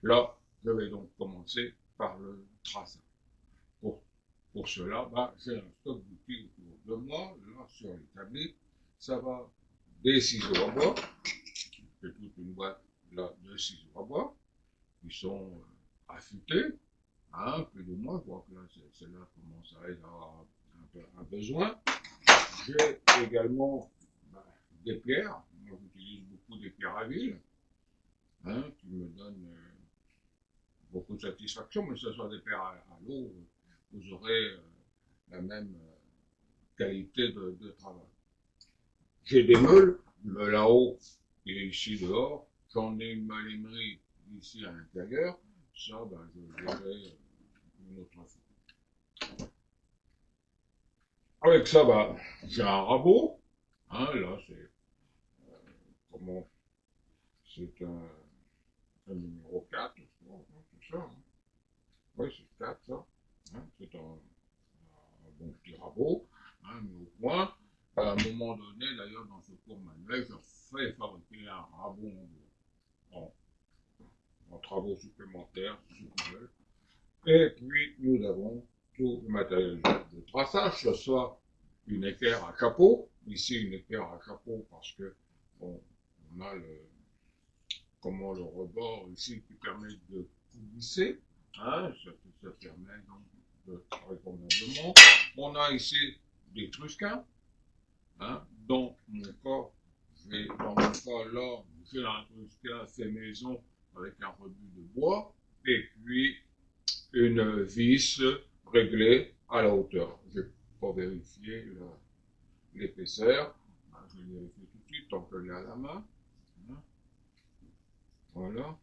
Là, je vais donc commencer par le traçage. Pour, pour cela, j'ai un stock d'outils autour de moi. Là, sur l'établi, ça va des ciseaux à bois. J'ai toute une boîte là, de ciseaux à bois qui sont affûtés, hein, plus ou moins. Je vois que là, celle-là commence à avoir un peu un besoin. J'ai également des pierres. Moi, j'utilise beaucoup des pierres à huile, hein, qui me donnent beaucoup de satisfaction, mais que ce soit des pierres à l'eau, vous aurez la même qualité de travail. J'ai des meules là-haut et ici dehors. J'en ai une malinerie ici à l'intérieur. Ça, je verrai une autre fois. Avec ça, j'ai un rabot. Hein, là, c'est comment c'est un numéro 4, c'est ça. Hein. Oui, c'est 4, ça. Hein, c'est un bon petit rabot, hein, mis au point. À un moment donné, d'ailleurs, dans ce cours manuel, je fais fabriquer un rabot en, en travaux supplémentaires, si vous voulez. Et puis, nous avons tout le matériel de traçage, que ce soit une équerre à chapeau, ici une équerre à chapeau parce que bon, on a le rebord ici qui permet de glisser, hein, ça permet donc de travailler convenablement. On a ici des trusquins, hein, dans mon cas, là, j'ai un trusquin fait maison avec un rebut de bois, et puis une vis réglée à la hauteur. Je vais pas vérifier l'épaisseur. Je vais vérifier tout de suite tant que j'ai à la main. Voilà.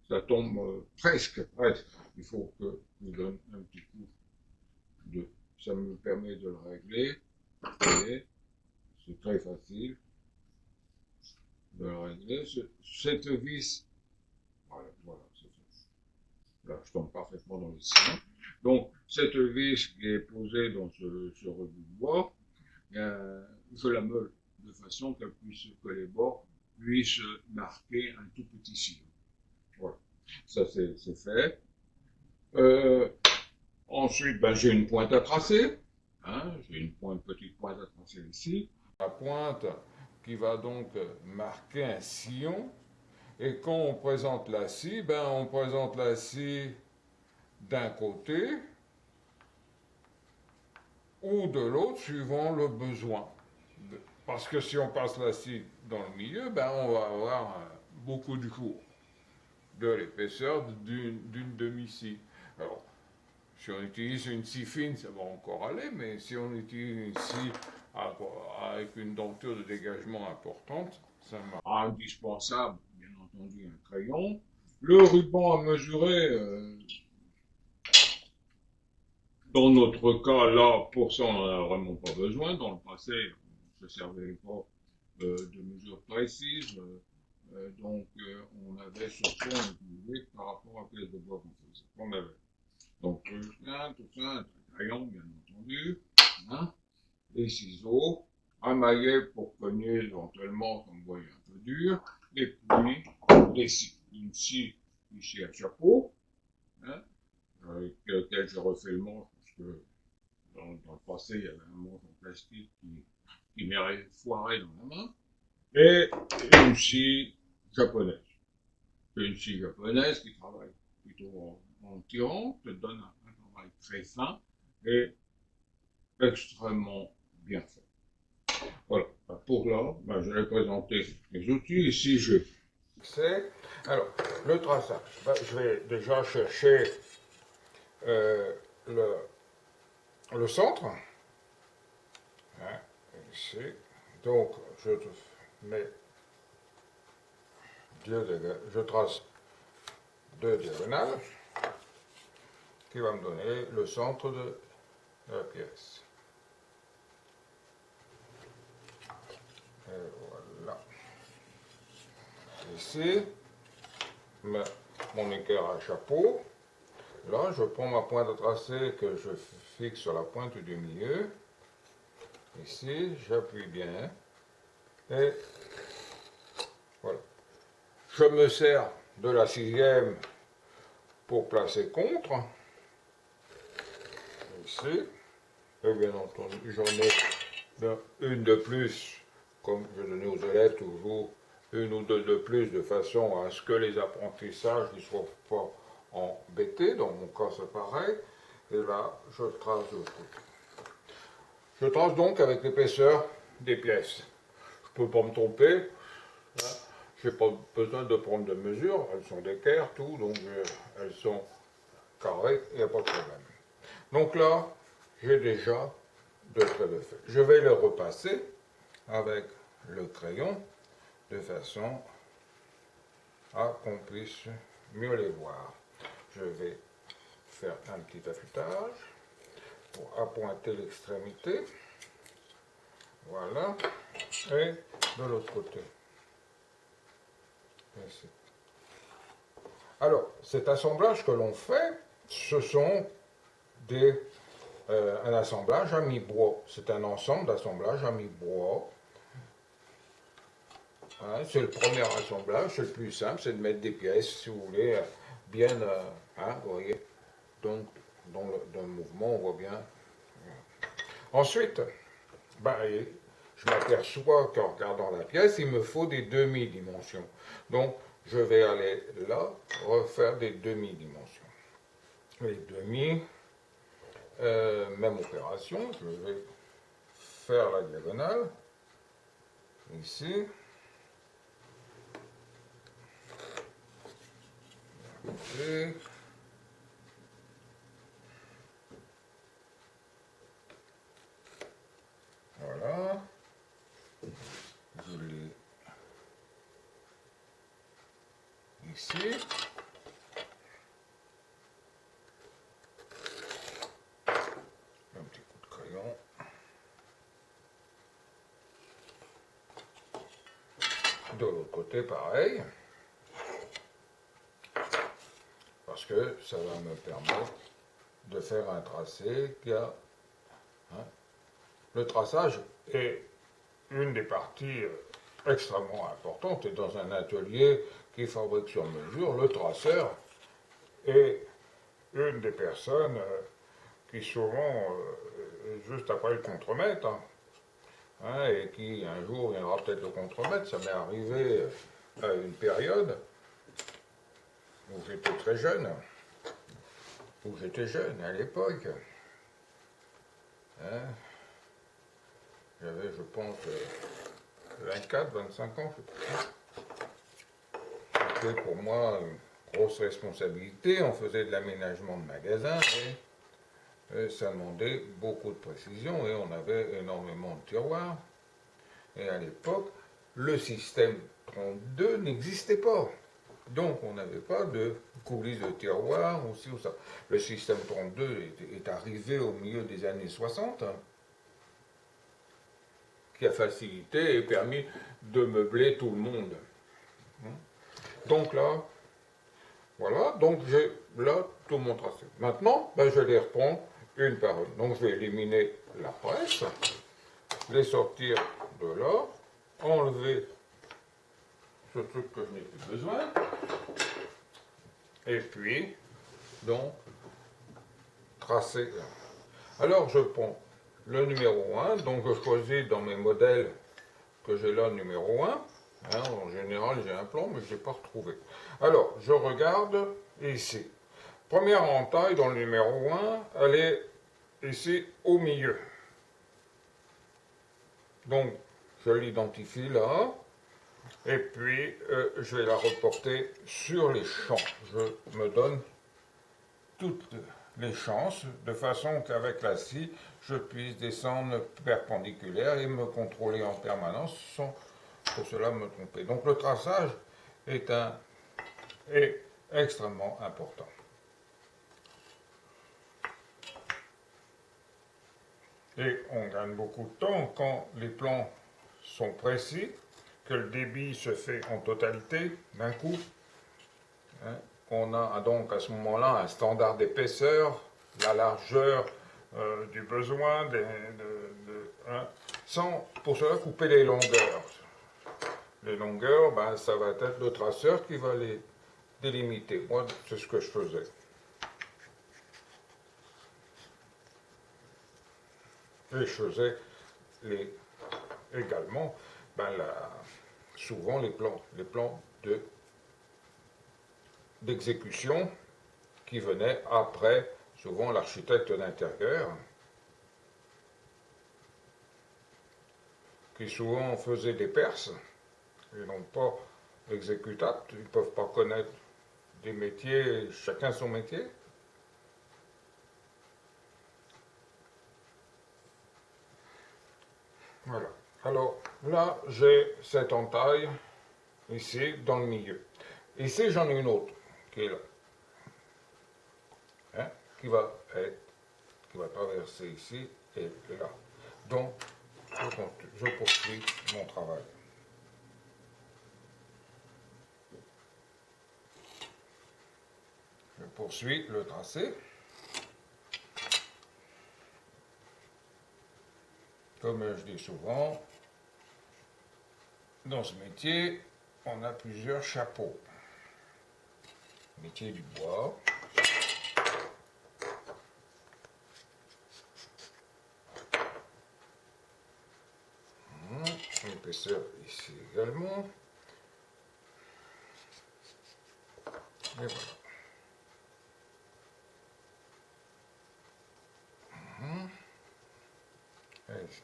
Ça tombe presque. Il faut que je donne un petit coup de. Ça me permet de le régler. Et c'est très facile de le régler. Cette vis, voilà, c'est fait. Là, je tombe parfaitement dans le ciment. Donc, cette vis qui est posée dans ce rebut de bois, je la meule de façon que les bords puissent marquer un tout petit sillon. Voilà, ça c'est fait. Ensuite, j'ai une pointe à tracer. Hein, j'ai une petite pointe à tracer ici. La pointe qui va donc marquer un sillon. Et quand on présente la scie, on présente la scie d'un côté ou de l'autre suivant le besoin. Parce que si on passe la scie dans le milieu, on va avoir beaucoup de cours de l'épaisseur d'une demi-scie. Alors, si on utilise une scie fine, ça va encore aller, mais si on utilise une scie avec une denture de dégagement importante, ça marche. Indispensable, bien entendu, un crayon. Le ruban à mesurer, dans notre cas, là, pour ça, on n'en a vraiment pas besoin. Dans le passé, on ne se servait pas de mesures précises. Donc, on avait surtout utilisé par rapport à la pièce de bois qu'on avait. Donc, tout ça, un crayon, bien entendu, hein, des ciseaux, un maillet pour cogner éventuellement, comme vous voyez, un peu dur, et puis une scie ici à chapeau, hein, avec lequel je refais le manche, parce que dans le passé, il y avait un manche en plastique qui m'est foiré dans la main, et une scie japonaise. Une scie japonaise qui travaille plutôt en tirant, te donne un travail très fin et extrêmement bien fait. Voilà, pour là, je vais présenter les outils. Ici, alors, le traçage. Je vais déjà chercher le centre. Hein, ici. Donc, je trace deux diagonales qui va me donner le centre de la pièce. Et voilà. Ici, mon équerre à chapeau. Là, je prends ma pointe à tracer que je fixe sur la pointe du milieu. Ici, j'appuie bien. Et voilà. Je me sers de la 6e pour placer contre. Ici. Et bien entendu, j'en ai une de plus, comme je donnais aux élèves toujours, une ou deux de plus, de façon à ce que les apprentissages ne soient pas embêtés. Dans mon cas, c'est pareil. Et là, je trace de l'autre côté. Je trace donc avec l'épaisseur des pièces. Je ne peux pas me tromper. Je n'ai pas besoin de prendre de mesure. Elles sont d'équerre, tout, donc elles sont carrées, il n'y a pas de problème. Donc là, j'ai déjà deux traits de fait. Je vais le repasser avec le crayon de façon à qu'on puisse mieux les voir. Je vais faire un petit affûtage pour appointer l'extrémité. Voilà. Et de l'autre côté. Ici. Alors, cet assemblage que l'on fait, ce sont un assemblage à mi-bois. C'est un ensemble d'assemblages à mi-bois. Hein, c'est le premier assemblage, c'est le plus simple, c'est de mettre des pièces, si vous voulez, bien, hein, vous voyez. Donc, dans le mouvement, on voit bien. Ensuite, ben, je m'aperçois qu'en regardant la pièce, il me faut des demi-dimensions. Donc, je vais aller là, refaire des demi-dimensions. Les demi, même opération, je vais faire la diagonale, ici. Et voilà. Je l'ai ici. Un petit coup de crayon. De l'autre côté, pareil. Parce que ça va me permettre de faire un tracé qui a... Hein, le traçage est une des parties extrêmement importantes. Et dans un atelier qui fabrique sur mesure, le traceur est une des personnes qui souvent, juste après le contremaître, hein, et qui un jour viendra peut-être le contremaître, ça m'est arrivé à une période où j'étais très jeune, où j'étais jeune à l'époque. Hein, j'avais, je pense, 24, 25 ans, je sais pas. C'était pour moi une grosse responsabilité. On faisait de l'aménagement de magasins et ça demandait beaucoup de précision et on avait énormément de tiroirs. Et à l'époque, le système 32 n'existait pas. Donc on n'avait pas de coulisses de tiroirs ou ci ou ça. Le système 32 est arrivé au milieu des années 60, hein, qui a facilité et permis de meubler tout le monde. Donc là, voilà, donc j'ai là tout mon tracé. Maintenant, ben, je les reprends une par une. Donc je vais éliminer la presse, les sortir de là, enlever ce truc que je n'ai plus besoin, et puis, donc, tracer. Alors je prends le numéro 1, donc je choisis dans mes modèles que j'ai là numéro 1. Hein, en général, j'ai un plan, mais je ne l'ai pas retrouvé. Alors, je regarde ici. Première entaille dans le numéro 1, elle est ici au milieu. Donc, je l'identifie là. Et puis, je vais la reporter sur les champs. Je me donne toutes les chances, de façon qu'avec la scie, je puisse descendre perpendiculaire et me contrôler en permanence sans pour cela me tromper. Donc le traçage est extrêmement important. Et on gagne beaucoup de temps quand les plans sont précis, que le débit se fait en totalité d'un coup. Hein, on a donc à ce moment-là un standard d'épaisseur, la largeur du besoin, hein, sans pour cela couper les longueurs. les longueurs, ben, ça va être le traceur qui va les délimiter. Moi, c'est ce que je faisais. Et je faisais également ben, souvent les plans d'exécution qui venaient après, souvent l'architecte d'intérieur, qui souvent faisait des perces, et non pas exécutables. Ils ne peuvent pas connaître des métiers, chacun son métier. Voilà. Alors là, j'ai cette entaille ici, dans le milieu. Ici, j'en ai une autre qui est là, hein, qui va traverser ici et là. Donc, je poursuis mon travail. Je poursuis le tracé. Comme je dis souvent, dans ce métier, on a plusieurs chapeaux. Métier du bois, l'épaisseur ici également. Et voilà. Et ici.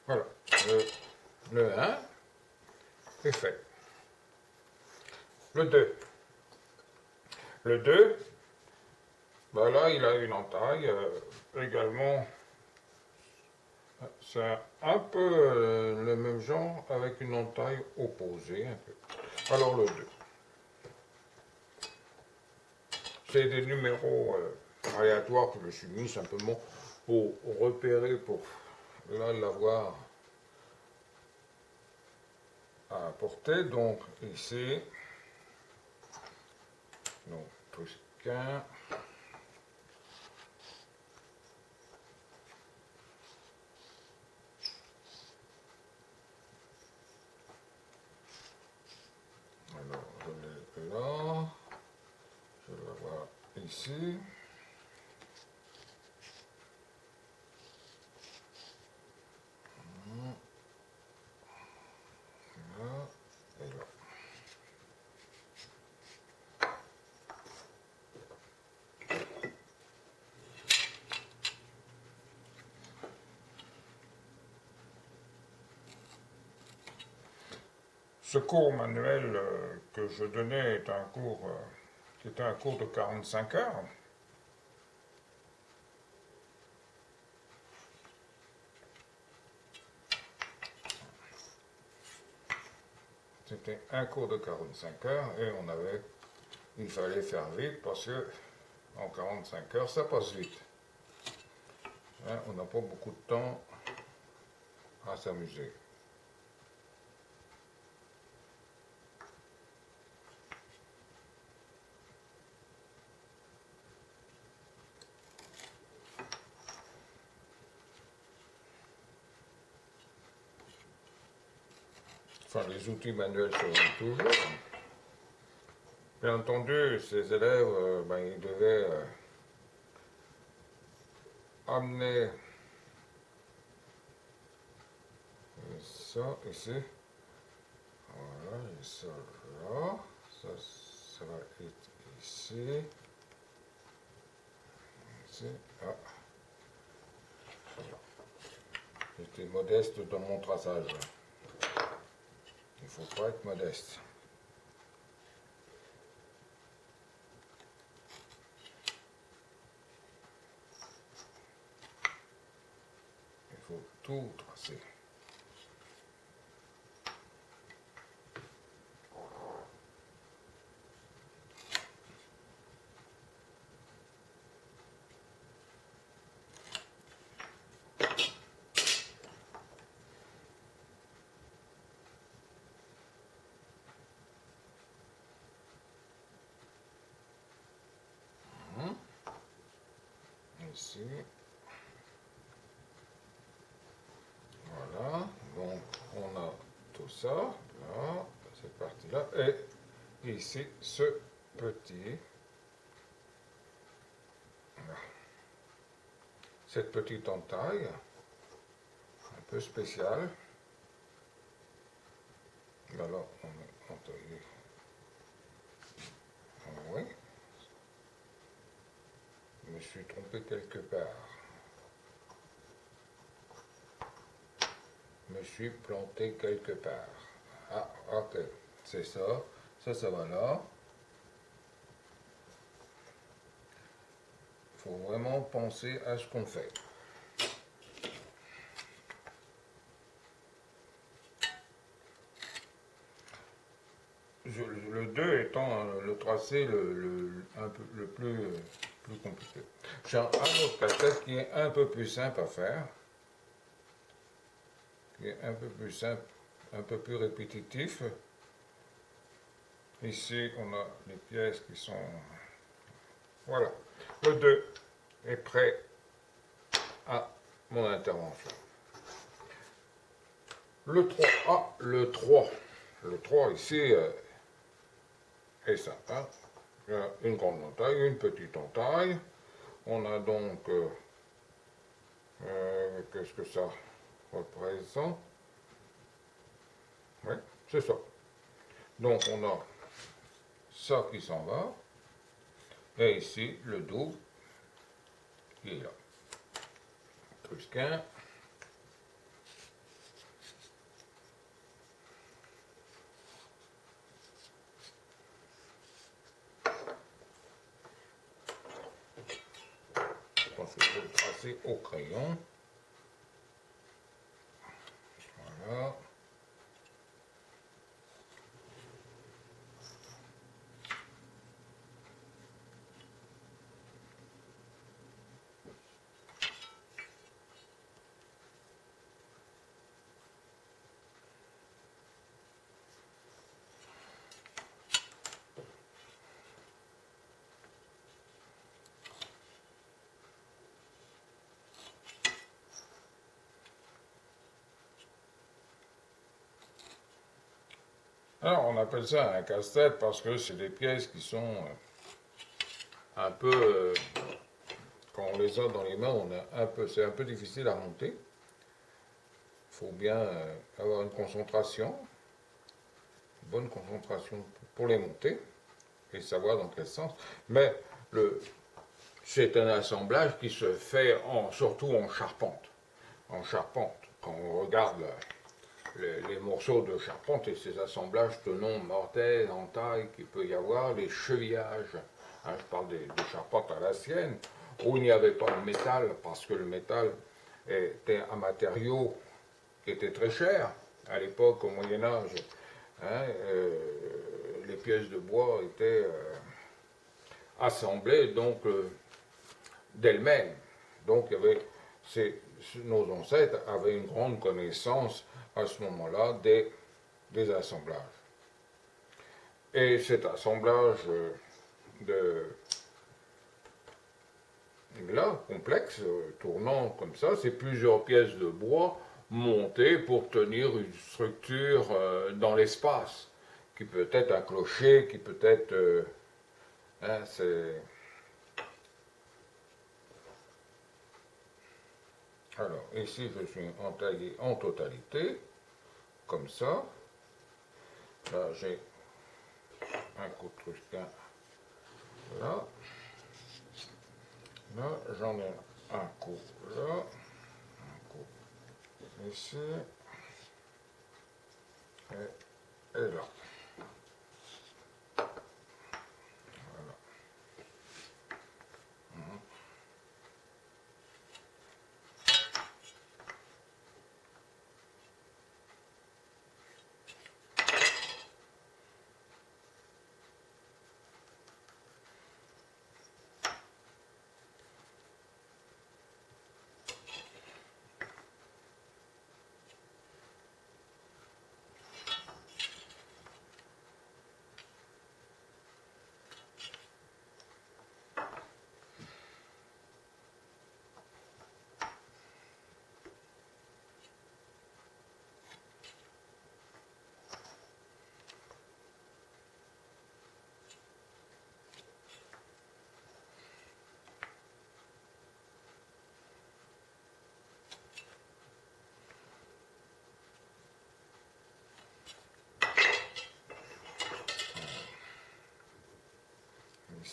Voilà. Le 1 est fait. Le 2. Le 2, ben là, il a une entaille également. C'est un peu le même genre avec une entaille opposée. Un peu. Alors le 2. C'est des numéros aléatoires que je suis mis simplement pour repérer, pour là l'avoir à portée. Donc ici, donc Toscan. Alors je l'ai là, je vais l'avoir ici. Là et là. Ce cours manuel que je donnais est un cours qui était un cours de 45 heures. C'était un cours de 45 heures et il fallait faire vite parce que en 45 heures ça passe vite. Hein, on n'a pas beaucoup de temps à s'amuser. Enfin, les outils manuels seront toujours. Bien entendu, ces élèves, ben, ils devaient amener ça ici. Voilà, et ça là. Ça va être ici. Ici. Ah. J'étais modeste dans mon traçage. Il ne faut pas être modeste. Il faut tout tracer. ici. Voilà, donc on a tout ça, là, cette partie-là, et ici, ce petit, là, cette petite entaille, un peu spéciale. Alors, on est entaillé. Ah oui, je me suis trompé quelque part. Je me suis planté quelque part. Ah, ok, c'est ça. Ça va là. Il faut vraiment penser à ce qu'on fait. Le 2 étant le tracé le plus compliqué. J'ai un autre casse-tête qui est un peu plus simple à faire, qui est un peu plus simple, un peu plus répétitif. Ici, on a les pièces qui sont... Voilà. Le 2 est prêt à mon intervention. Le 3, le 3. Le 3 ici est simple. Hein. Il y a une grande entaille, une petite entaille. On a donc... qu'est-ce que ça représente? Oui, c'est ça. Donc on a ça qui s'en va. Et ici, le double qui est là. Plus qu'un. Je pense que je vais le tracer au crayon. Voilà. Alors, on appelle ça un casse-tête parce que c'est des pièces qui sont un peu... quand on les a dans les mains, c'est un peu difficile à monter. Il faut bien avoir une concentration, une bonne concentration pour les monter et savoir dans quel sens. Mais c'est un assemblage qui se fait surtout en charpente. En charpente, quand on regarde les morceaux de charpente et ces assemblages tenons, mortels, entailles qu'il peut y avoir, les chevillages, hein, je parle des charpentes à la sienne, où il n'y avait pas de métal, parce que le métal était un matériau qui était très cher. À l'époque, au Moyen-Âge, hein, les pièces de bois étaient assemblées donc d'elles-mêmes. Donc il y avait nos ancêtres avaient une grande connaissance à ce moment-là des assemblages. Et cet assemblage là, complexe, tournant comme ça, c'est plusieurs pièces de bois montées pour tenir une structure dans l'espace, qui peut être un clocher, qui peut être... hein, c'est... Alors, ici, je suis entaillé en totalité, comme ça. Là, j'ai un coup de trusquin là. Là, j'en ai un coup là. Un coup ici. Et là. Voilà.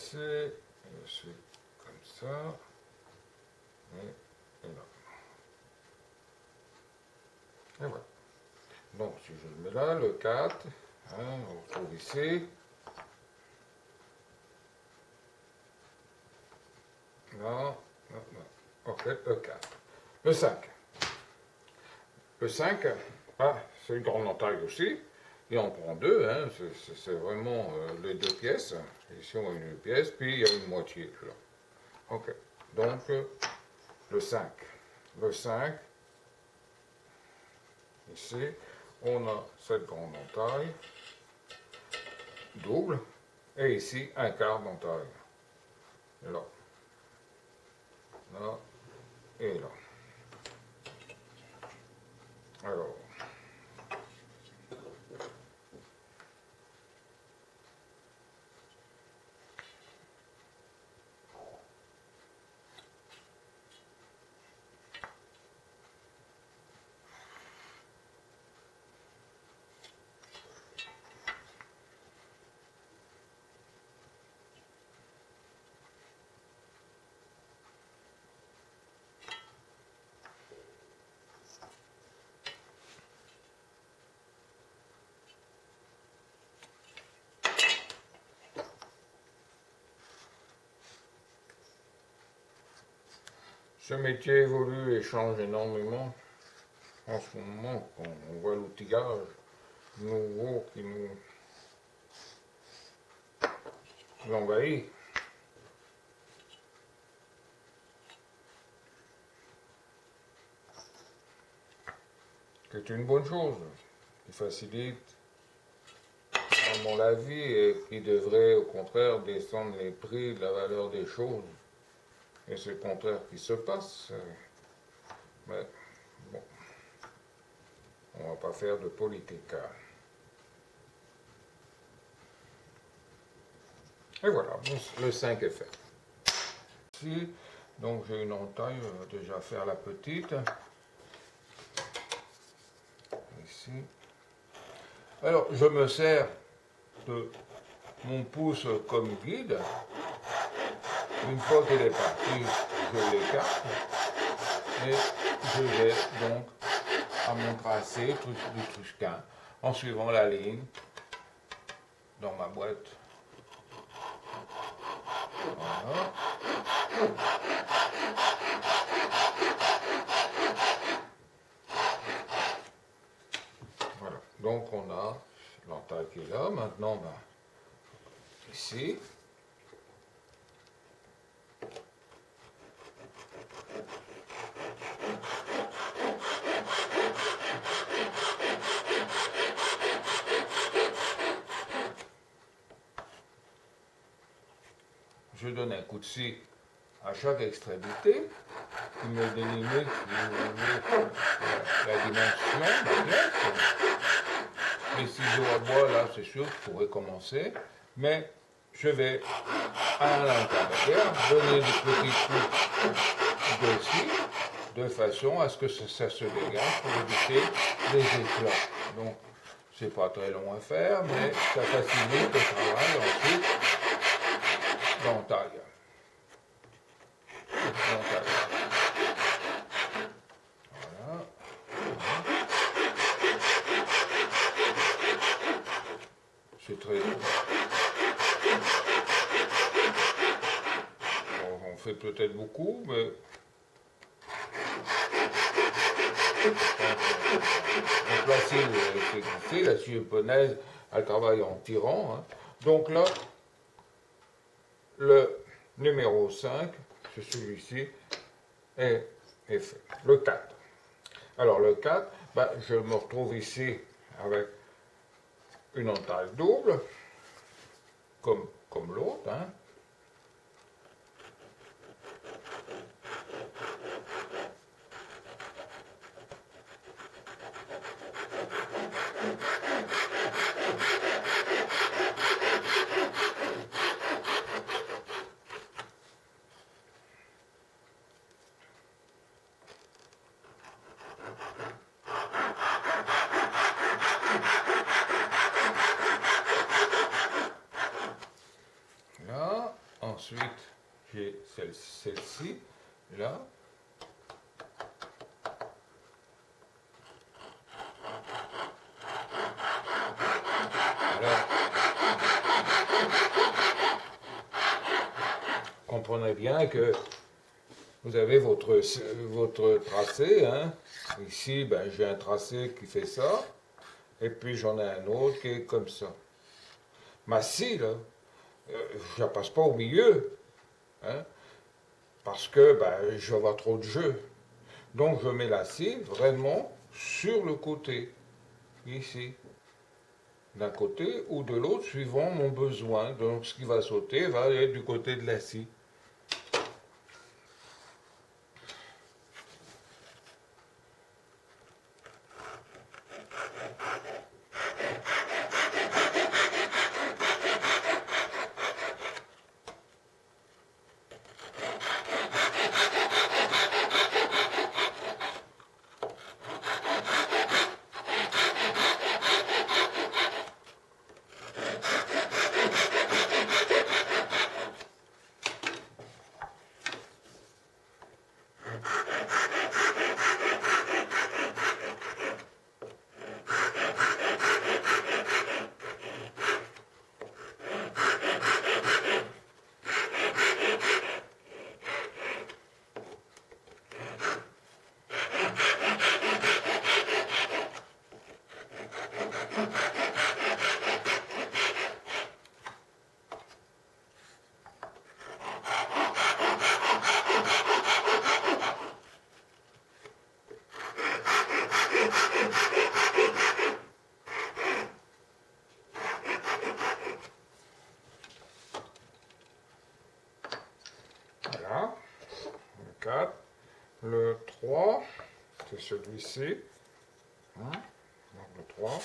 ici, je suis comme ça, et là. Et voilà. Donc si je le mets là, le 4, hein, on retrouve ici. Non, non, non. Ok, le 4. Le 5. Le 5, ah, c'est une grande entaille aussi. Et on prend deux, hein, c'est vraiment les deux pièces. Ici on a une pièce, puis il y a une moitié là. Ok, donc le 5. Le 5, ici, on a cette grande entaille, double, et ici un quart d'entaille. Là, là, et là. Alors, ce métier évolue et change énormément. En ce moment, on voit l'outillage nouveau qui nous envahit. C'est une bonne chose, qui facilite vraiment la vie et qui devrait au contraire descendre les prix de la valeur des choses. Et c'est le contraire qui se passe. Mais bon, on ne va pas faire de politique. Et voilà, le 5 est fait. Ici, donc j'ai une entaille, on va déjà faire la petite. Ici. Alors, je me sers de mon pouce comme guide. Une fois qu'elle est partie, je l'écarte et je vais donc à mon tracé du Truchquin en suivant la ligne dans ma boîte. Voilà. Voilà. Donc on a l'entaille qui est là. Maintenant, ben, ici. Je donne un coup de scie à chaque extrémité qui me délimite la dimension de la pièce. Les ciseaux à bois, là, c'est sûr, je pourrais commencer, mais je vais à l'intérieur donner des petits coups de scie de façon à ce que ça se dégage pour éviter les éclats. Donc, c'est pas très long à faire, mais ça facilite le travail ensuite d'entaille. Voilà. C'est très... On fait peut-être beaucoup, mais... Donc la scie, c'est glissé, la scie japonaise, elle travaille en tirant. Hein. Donc là, le numéro 5, c'est celui-ci, est fait. Le 4. Alors le 4, ben, je me retrouve ici avec une entaille double, comme l'autre. Hein. Ensuite, j'ai celle-ci, là. Alors, comprenez bien que vous avez votre tracé. Hein. Ici, ben, j'ai un tracé qui fait ça. Et puis j'en ai un autre qui est comme ça. Ma scie, là, je la passe pas au milieu. Hein, parce que ben, je vais avoir trop de jeu. Donc je mets la scie vraiment sur le côté. Ici. D'un côté ou de l'autre, suivant mon besoin. Donc ce qui va sauter va être du côté de la scie. Voilà. Le 4. Le 3, c'est celui-ci. Hein, donc le 3.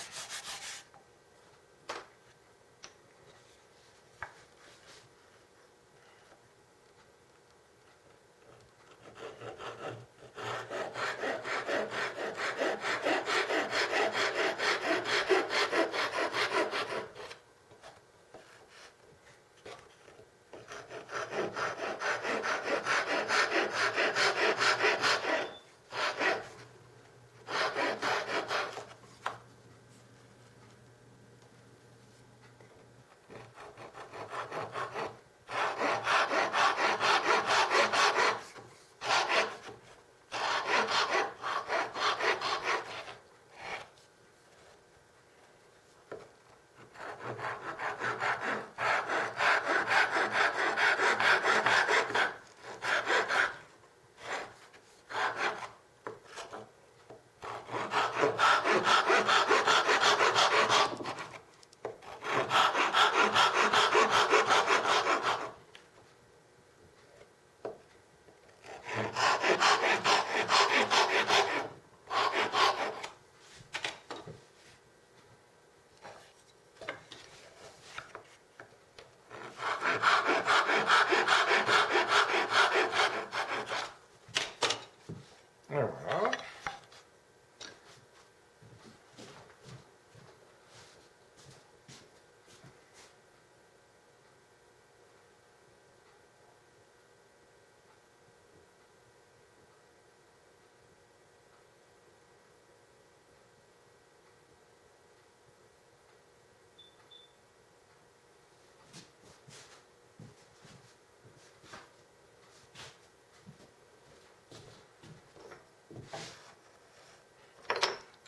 Et voilà.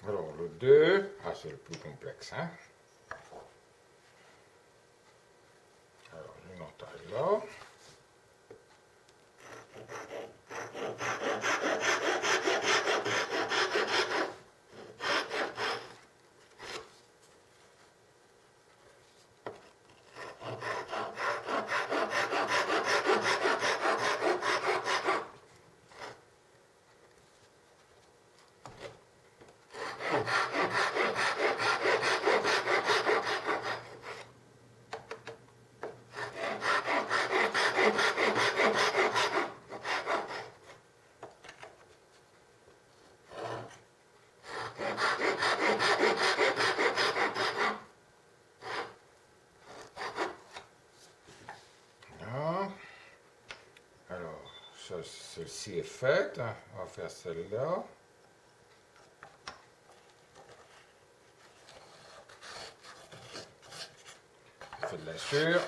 Alors le 2, c'est le plus complexe. Hein. Alors une entaille là. celle-ci est faite. On va faire celle-là. On fait de la sûre.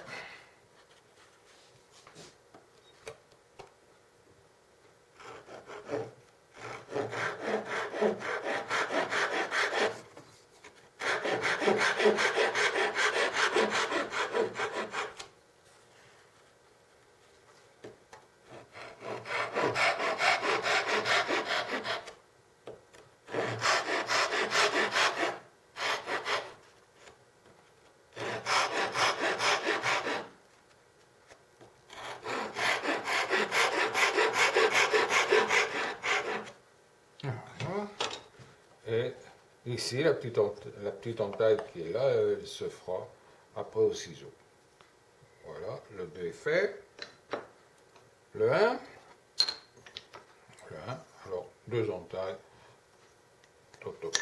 Voilà. Et ici, la petite entaille qui est là, elle se fera après au ciseau. Voilà, le 2 est fait. Le 1. Le 1. Alors, 2 entailles. Toc, toc.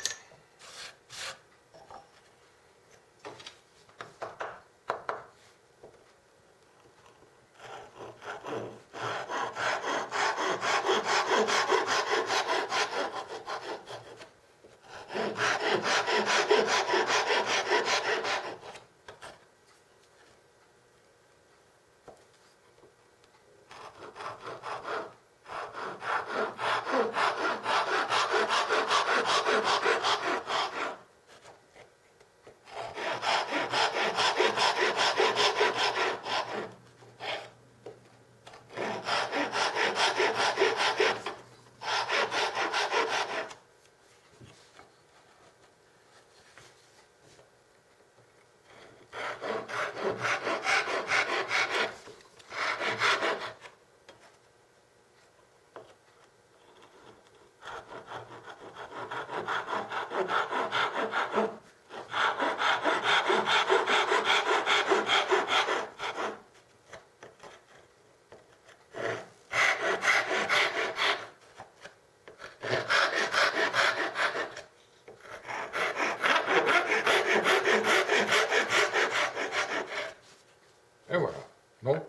Et voilà. Donc,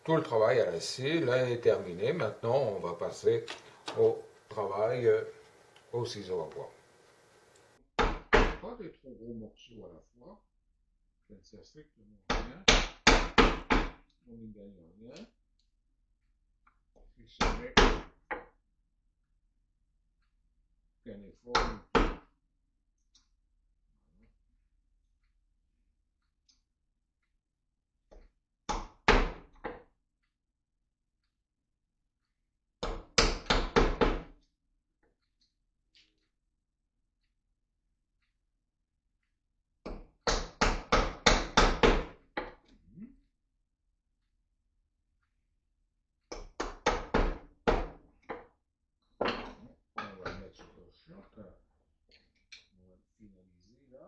tout le travail à la scie, là, est terminé. Maintenant, on va passer au travail au ciseau à bois. Pas des trop gros morceaux à la fois. Ça ne sert strictement à rien. On n'y gagne rien. Si ce n'est qu'un effort. On va le mettre sur le champ. On va le finaliser là.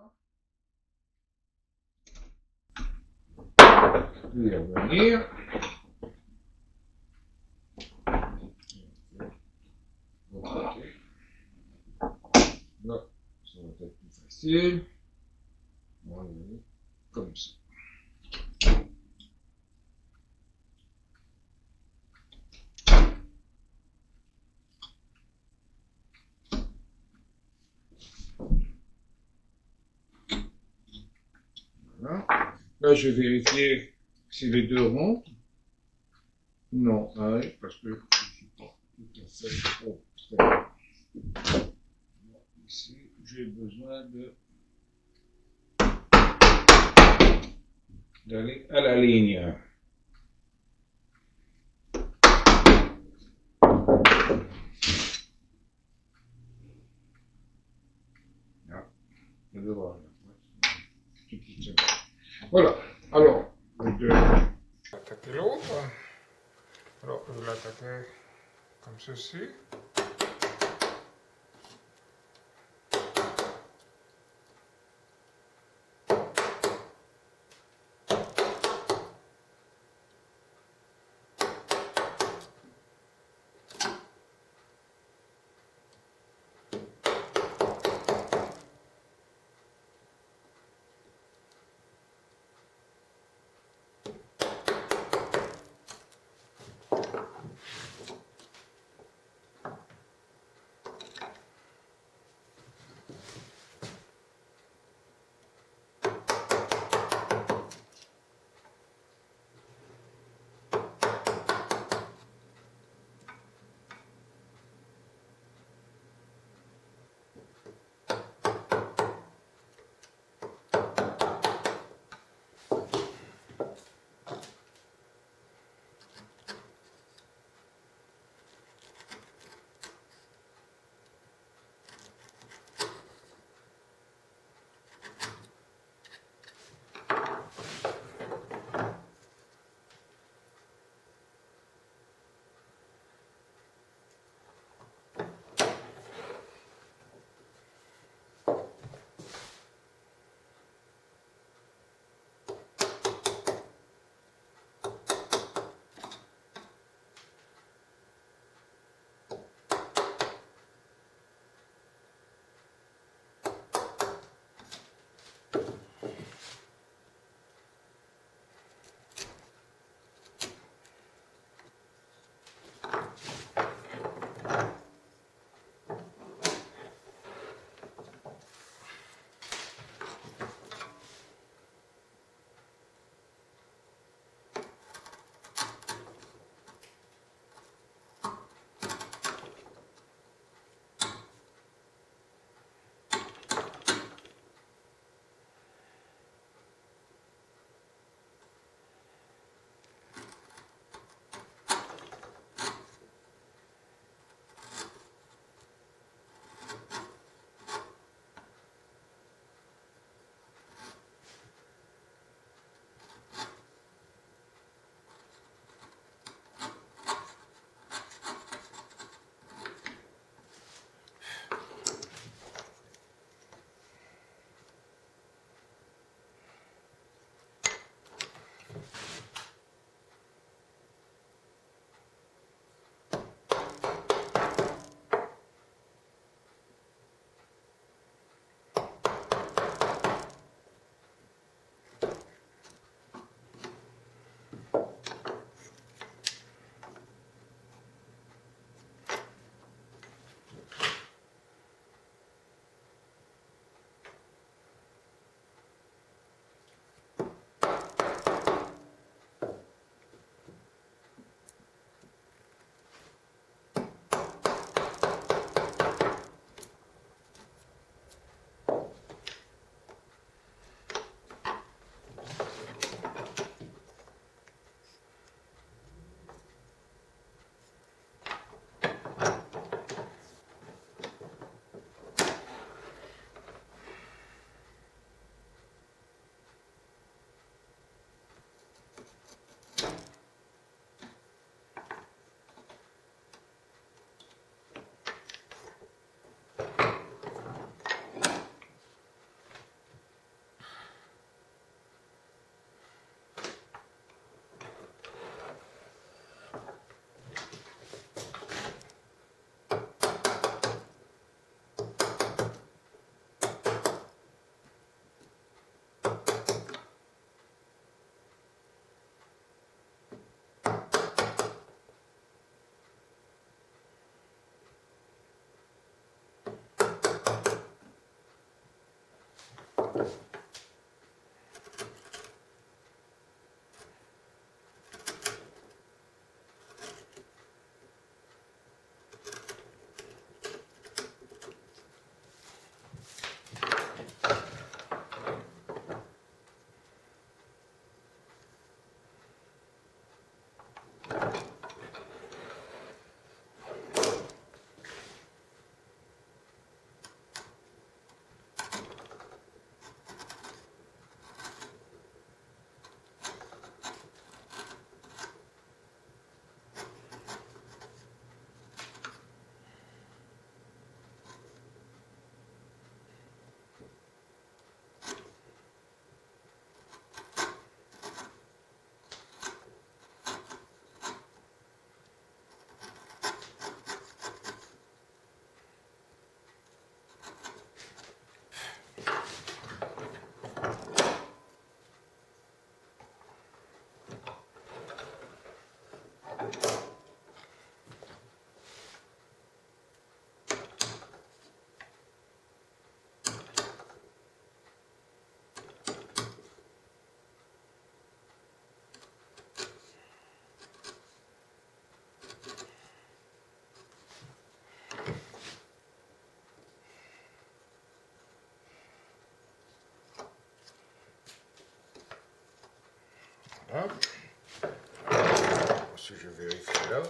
Puis revenir. Là, ça va être plus facile. Voilà, comme ça. Voilà. Là, je vais vérifier si les deux remontent. Non, ouais, parce que je ne suis pas tout à fait trop près. Ici, j'ai besoin d'aller à la ligne. Là, je devrais avoir voilà, alors, Attaquer l'autre. Alors, je vais l'attaquer comme ceci. Voilà. Si je vérifie là.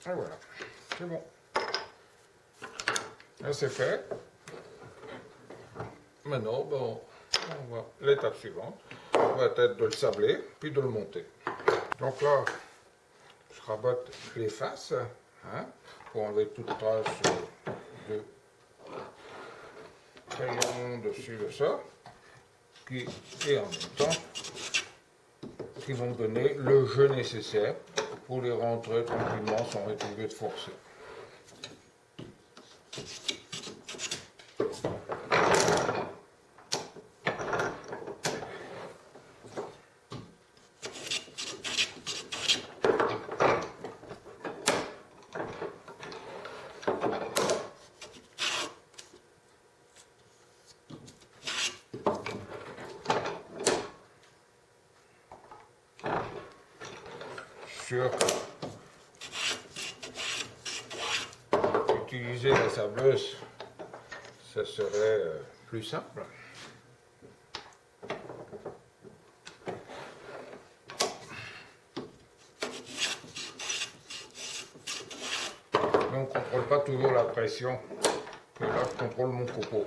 Et voilà, c'est bon. Là c'est fait. Maintenant, bon, on va l'étape suivante va être de le sabler, puis de le monter. Donc là, je rabote les faces hein, pour enlever toute trace de crayon dessus de ça, et en même temps, qui vont me donner le jeu nécessaire pour les rentrer tranquillement sans être obligé de forcer. Sûr utiliser la sableuse, ça serait plus simple. on ne contrôle pas toujours la pression. Mais là, je contrôle mon copeau.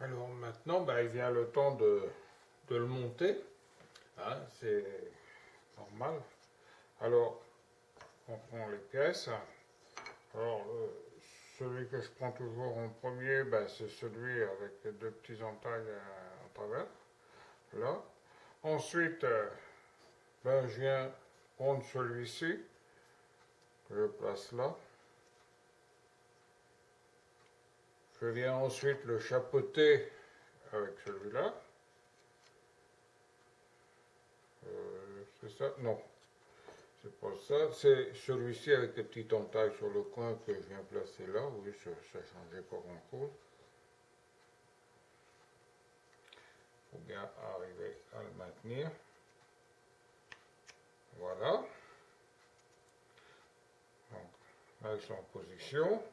Alors maintenant, il vient le temps de le monter. Hein, c'est normal. Alors, on prend les pièces. Alors, celui que je prends toujours en premier, c'est celui avec les deux petits entailles à travers. Là. Ensuite, je viens prendre celui-ci. Je le place là. Je viens ensuite le chapeauter avec celui-là. C'est ça? Non, c'est pas ça. C'est celui-ci avec les petites entailles sur le coin que je viens placer là. Oui, ça ne changeait pas grand-chose. Il faut bien arriver à le maintenir. Voilà. Donc, là, ils sont en position.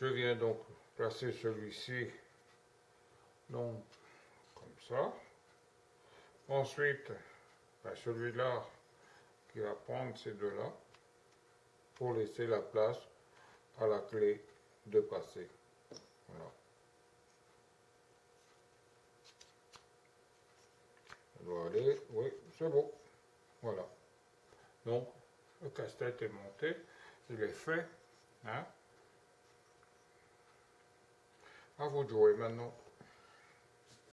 Je viens donc placer celui-ci donc comme ça. Ensuite, celui-là qui va prendre ces deux-là pour laisser la place à la clé de passer. Voilà. Ça doit aller, oui, c'est bon. Voilà. Donc, le casse-tête est monté, il est fait. Hein? À vous de jouer maintenant.